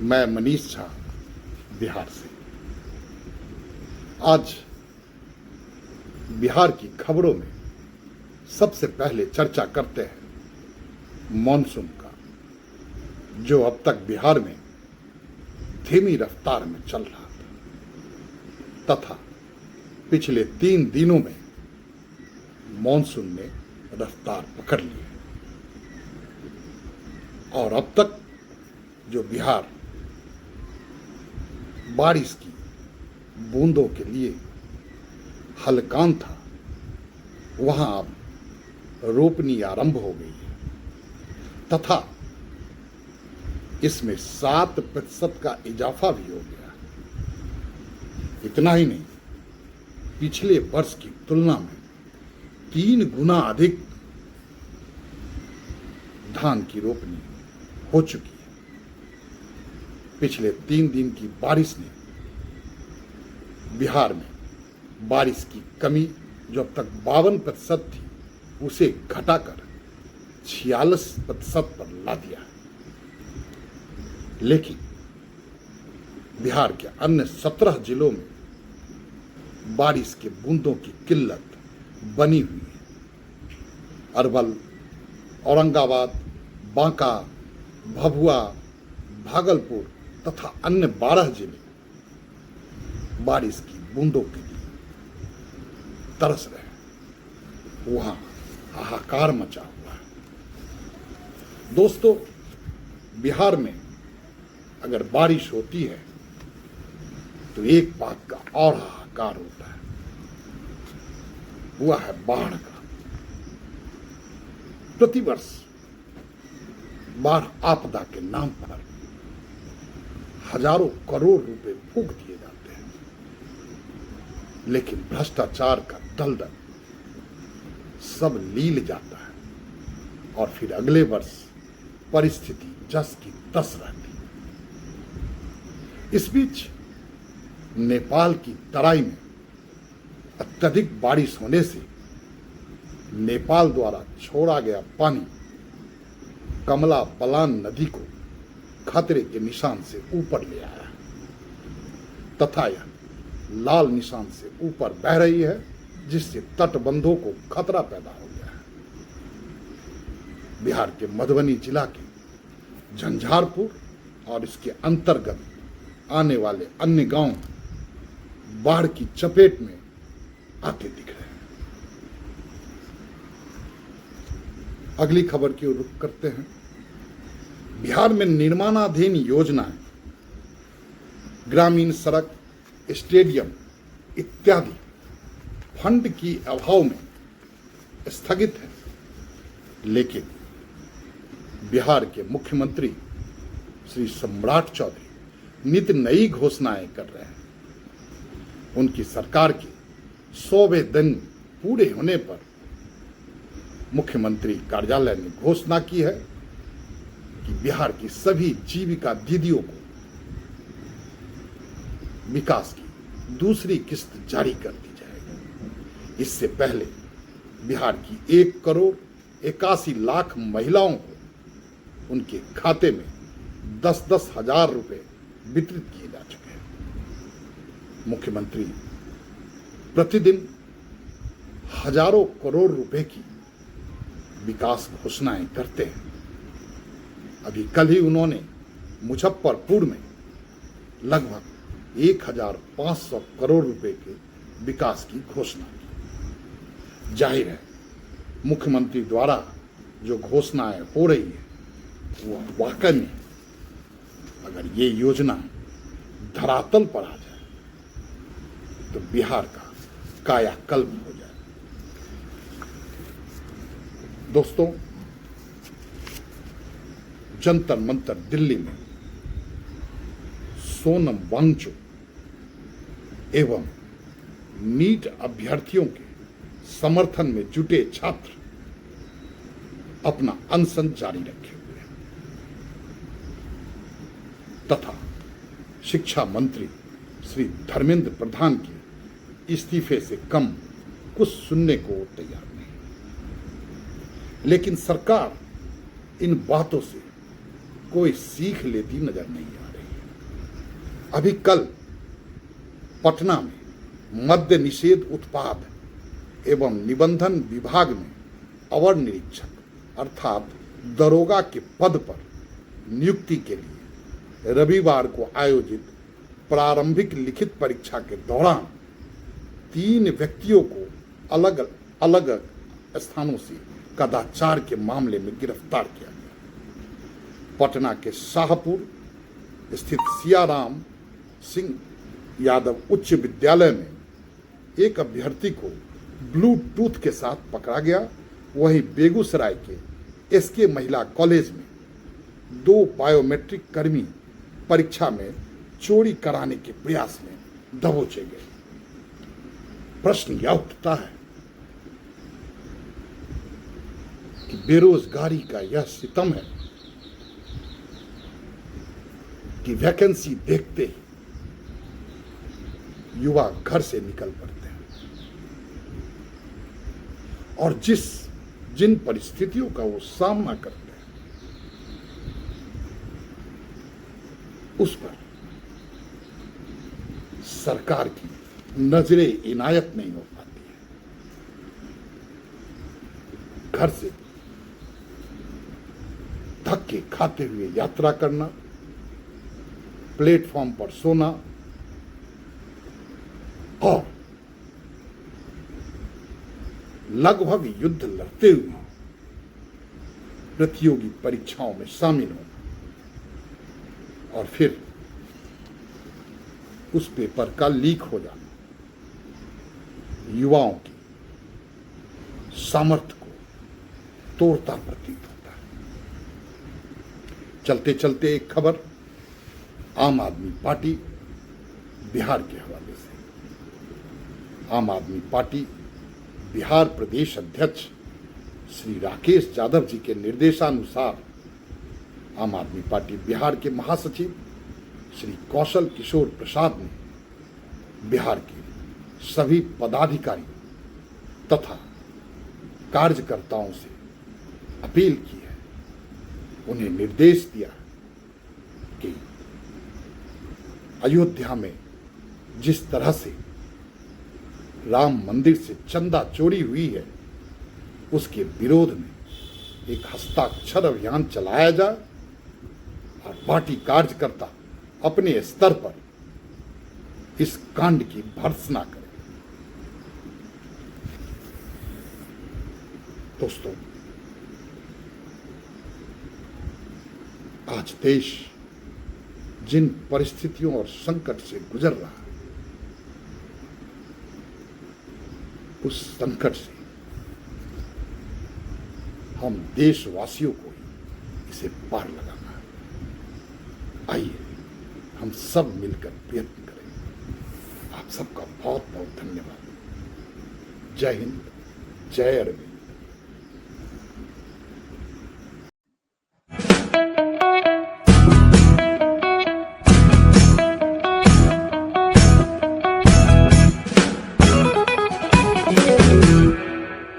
मैं मनीष झा बिहार से। आज बिहार की खबरों में सबसे पहले चर्चा करते हैं मॉनसून का, जो अब तक बिहार में धीमी रफ्तार में चल रहा था तथा पिछले 3 दिनों में मॉनसून ने रफ्तार पकड़ ली है और अब तक जो बिहार बारिश की बूंदों के लिए हलकान था, वहां अब रोपनी आरंभ हो गई है तथा इसमें 7% का इजाफा भी हो गया। इतना ही नहीं, पिछले वर्ष की तुलना में 3 गुना अधिक धान की रोपनी हो चुकी है। पिछले 3 दिन की बारिश ने बिहार में बारिश की कमी, जो अब तक 52% थी, उसे घटाकर 46% पर ला दिया है। लेकिन बिहार के अन्य 17 जिलों में बारिश के बूंदों की किल्लत बनी हुई है। अरवल, औरंगाबाद, बांका, भभुआ, भागलपुर तथा अन्य 12 जिले बारिश की बूंदों के लिए तरस रहे। वहां हाहाकार मचा हुआ है। दोस्तों, बिहार में अगर बारिश होती है तो एक बात का और हाहाकार होता है, वह है बाढ़ का। प्रतिवर्ष बाढ़ आपदा के नाम पर हजारों करोड़ रुपए फूंक दिए जाते हैं, लेकिन भ्रष्टाचार का दलदल सब लील जाता है और फिर अगले वर्ष परिस्थिति जस की तस रहती है। इस बीच नेपाल की तराई में अत्यधिक बारिश होने से नेपाल द्वारा छोड़ा गया पानी कमला बलान नदी को खतरे के निशान से ऊपर ले आया तथा यह लाल निशान से ऊपर बह रही है, जिससे तटबंधों को खतरा पैदा हो गया है। बिहार के मधुबनी जिला के झंझारपुर और इसके अंतर्गत आने वाले अन्य गांव बाढ़ की चपेट में आते दिख रहे हैं। अगली खबर की ओर रुख करते हैं। बिहार में निर्माणाधीन योजनाएं, ग्रामीण सड़क, स्टेडियम इत्यादि फंड की अभाव में स्थगित है, लेकिन बिहार के मुख्यमंत्री श्री सम्राट चौधरी नित नई घोषणाएं कर रहे हैं। उनकी सरकार के 100वें दिन पूरे होने पर मुख्यमंत्री कार्यालय ने घोषणा की है कि बिहार की सभी जीविका दीदियों को विकास की दूसरी किस्त जारी कर दी जाएगी। इससे पहले बिहार की 1,81,00,000 महिलाओं को उनके खाते में 10-10 हजार रुपए वितरित किए जा चुके हैं। मुख्यमंत्री प्रतिदिन हजारों करोड़ रुपए की विकास घोषणाएं करते हैं। अभी कल ही उन्होंने मुजफ्फरपुर में लगभग 1,500 करोड़ रुपए के विकास की घोषणा की। जाहिर है, मुख्यमंत्री द्वारा जो घोषणाएं हो रही है वह वाकई में, अगर ये योजना धरातल पर आ जाए तो बिहार का कायाकल्प हो जाए। दोस्तों, जंतर मंतर दिल्ली में सोनम वांगचुक एवं नीट अभ्यर्थियों के समर्थन में जुटे छात्र अपना अनशन जारी रखे हुए हैं तथा शिक्षा मंत्री श्री धर्मेंद्र प्रधान के इस्तीफे से कम कुछ सुनने को तैयार नहीं। लेकिन सरकार इन बातों से कोई सीख लेती नजर नहीं आ रही है। अभी कल पटना में मद्य निषेध उत्पाद एवं निबंधन विभाग में अवर निरीक्षक अर्थात दरोगा के पद पर नियुक्ति के लिए रविवार को आयोजित प्रारंभिक लिखित परीक्षा के दौरान 3 व्यक्तियों को अलग अलग स्थानों से कदाचार के मामले में गिरफ्तार किया गया। पटना के शाहपुर स्थित सियाराम सिंह यादव उच्च विद्यालय में एक अभ्यर्थी को ब्लूटूथ के साथ पकड़ा गया। वहीं बेगूसराय के एसके महिला कॉलेज में 2 बायोमेट्रिक कर्मी परीक्षा में चोरी कराने के प्रयास में दबोचे गए। प्रश्न यह उठता है कि बेरोजगारी का यह सितम है कि वैकेंसी देखते ही युवा घर से निकल पड़ते हैं और जिन परिस्थितियों का वो सामना करते हैं उस पर सरकार की नजरें इनायत नहीं हो पाती है। घर से धक्के खाते हुए यात्रा करना, प्लेटफॉर्म पर सोना और लगभग युद्ध लड़ते हुए प्रतियोगी परीक्षाओं में शामिल होना और फिर उस पेपर का लीक हो जाना युवाओं की सामर्थ्य को तोड़ता प्रतीत होता है। चलते चलते एक खबर आम आदमी पार्टी बिहार के हवाले से। आम आदमी पार्टी बिहार प्रदेश अध्यक्ष श्री राकेश यादव जी के निर्देशानुसार आम आदमी पार्टी बिहार के महासचिव श्री कौशल किशोर प्रसाद ने बिहार के सभी पदाधिकारियों तथा कार्यकर्ताओं से अपील की है, उन्हें निर्देश दिया कि अयोध्या में जिस तरह से राम मंदिर से चंदा चोरी हुई है उसके विरोध में एक हस्ताक्षर अभियान चलाया जाए और पार्टी कार्यकर्ता अपने स्तर पर इस कांड की भर्त्सना करें। दोस्तों, आज देश जिन परिस्थितियों और संकट से गुजर रहा है उस संकट से हम देशवासियों को इसे पार लगाना है। आइए हम सब मिलकर प्रयत्न करें। आप सबका बहुत बहुत धन्यवाद। जय हिंद, जय अरविंद।